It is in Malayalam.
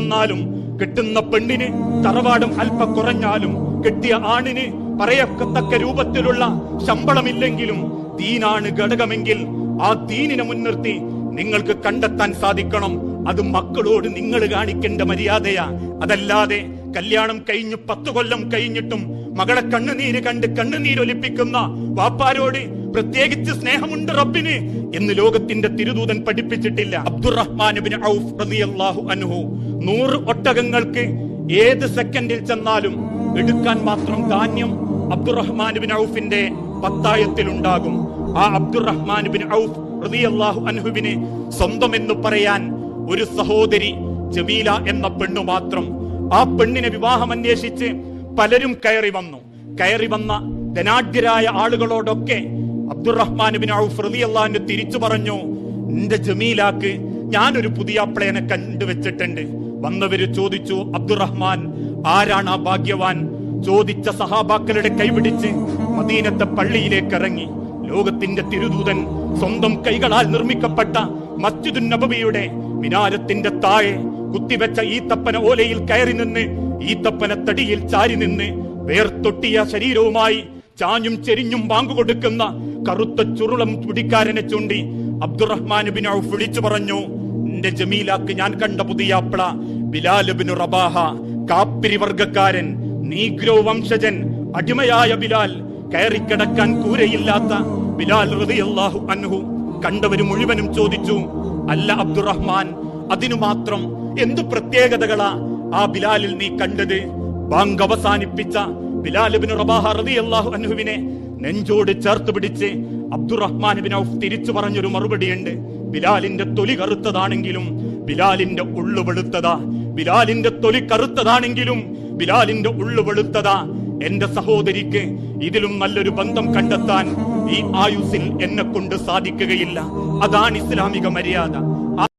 വന്നാലും കെട്ടുന്ന പെണ്ണിന് തറവാടും അല്പ കുറഞ്ഞാലും കെട്ടിയ ആണിന് പറയത്തക്ക രൂപത്തിലുള്ള ശമ്പളമില്ലെങ്കിലും ദീനാണ് ഘടകമെങ്കിൽ ആ ദീനിനെ മുൻനിർത്തി നിങ്ങൾക്ക് കണ്ടെത്താൻ സാധിക്കണം. അത് മക്കളോട് നിങ്ങൾ കാണിക്കേണ്ട മര്യാദയാ. അതല്ലാതെ കല്യാണം കഴിഞ്ഞു 10 കൊല്ലം കഴിഞ്ഞിട്ടും മകളെ കണ്ണുനീര് കണ്ട് കണ്ണുനീരൊലിപ്പിക്കുന്ന വാപ്പാരോട് പ്രത്യേകിച്ച് സ്നേഹമുണ്ട് റബ്ബിന് എന്ന് ലോകത്തിന്റെ തിരുദൂതൻ പഠിപ്പിച്ചിട്ടില്ല. അബ്ദുറഹ്മാൻ ഇബ്നു ഔഫ് റളിയല്ലാഹു അൻഹു 100 ഒട്ടകങ്ങൾക്ക് ഏത് സെക്കൻഡിൽ ചെന്നാലും എടുക്കാൻ മാത്രം ധാന്യം അബ്ദുറഹ്മാൻ ഇബ്നു ഔഫിന്റെ പത്തായത്തിലുണ്ടാകും. ആ അബ്ദുറഹ്മാൻ ഇബ്നു ഔഫ് റളിയല്ലാഹു അൻഹുവിന് സ്വന്തം എന്ന് പറയാൻ ഒരു സഹോദരി ജമീല എന്ന പെണ്ണു മാത്രം. ആ പെണ്ണിനെ വിവാഹം അന്വേഷിച്ച് പലരും കയറി വന്ന ധനാഢ്യരായ ആളുകളോടൊക്കെ അബ്ദുറഹ്മാൻ ഇബ്നു ഔഫ് റളിയല്ലാഹു അൻഹു തിരിച്ചു പറഞ്ഞു, എന്റെ ജമീലാക്ക് ഞാനൊരു പുതിയാപ്ലയെ കണ്ടുവച്ചിട്ടുണ്ട്. വന്നവര് ചോദിച്ചു, അബ്ദുറഹ്മാൻ ആരാണ് ആ ഭാഗ്യവാൻ? ചോദിച്ച സഹാബാക്കളുടെ കൈപിടിച്ച് മദീനത്തെ പള്ളിയിലേക്ക് ഇറങ്ങി. ലോകത്തിന്റെ തിരുദൂതൻ സ്വന്തം കൈകളാൽ നിർമ്മിക്കപ്പെട്ട മസ്ജിദുൻ നബവിയുടെ മിനാരത്തിന്റെ താഴെ കുത്തിവെച്ച ഈത്തപ്പന ഓലയിൽ കയറി നിന്ന് ഈത്തപ്പന തടിയിൽ ചാരി നിന്ന് വേർത്തൊട്ടിയ ശരീരവുമായി ചാഞ്ഞും ചെരിഞ്ഞും വാങ്ങുകൊടുക്കുന്ന കറുത്ത ചുരുളം തുടിക്കാരനെ ചൂണ്ടി അബ്ദുറഹ്മാൻ ഇബ്നു ഔഫ് വിളിച്ചു പറഞ്ഞു, എന്റെ ജമീലാക്ക് ഞാൻ കണ്ട പുതിയാപ്ല ബിലാൽ ഇബ്നു റബാഹ, കാപ്പിരി വർഗക്കാരൻ, നീഗ്രോ വംശജൻ, അടിമയായ ബിലാൽ, കയറിക്കിടക്കാൻ കൂരയില്ലാത്ത ബിലാൽ റളിയല്ലാഹു അൻഹു. കണ്ടവര് മുഴുവനും ചോദിച്ചു, അല്ല അബ്ദുറഹ്മാൻ, അതിനു മാത്രം എന്തു പ്രത്യേകതകളാ ആ ബിലാലിൽ നീ കണ്ടത്? ബാങ്ക് അവസാനിപ്പിച്ച ബിലാൽ ഇബ്നു റബാഹ റളിയല്ലാഹു അൻഹുവിനെ നെഞ്ചോട് ചേർത്ത് പിടിച്ച് അബ്ദുറഹ്മാൻ ഇബ്നു ഔഫ് തിരിച്ചു പറഞ്ഞൊരു മറുപടിയുണ്ട്, ബിലാലിന്റെ തൊലി കറുത്തതാണെങ്കിലും ബിലാലിന്റെ ഉള്ളു വെളുത്തതാ. ബിലാലിന്റെ തൊലി കറുത്തതാണെങ്കിലും ബിലാലിന്റെ ഉള്ളു വെളുത്തതാ. എന്റെ സഹോദരിക്ക് ഇതിലും നല്ലൊരു ബന്ധം കണ്ടെത്താൻ ഈ ആയുസ്സിൽ എന്നെ കൊണ്ട് സാധിക്കുകയില്ല. അതാണ് ഇസ്ലാമിക മര്യാദ.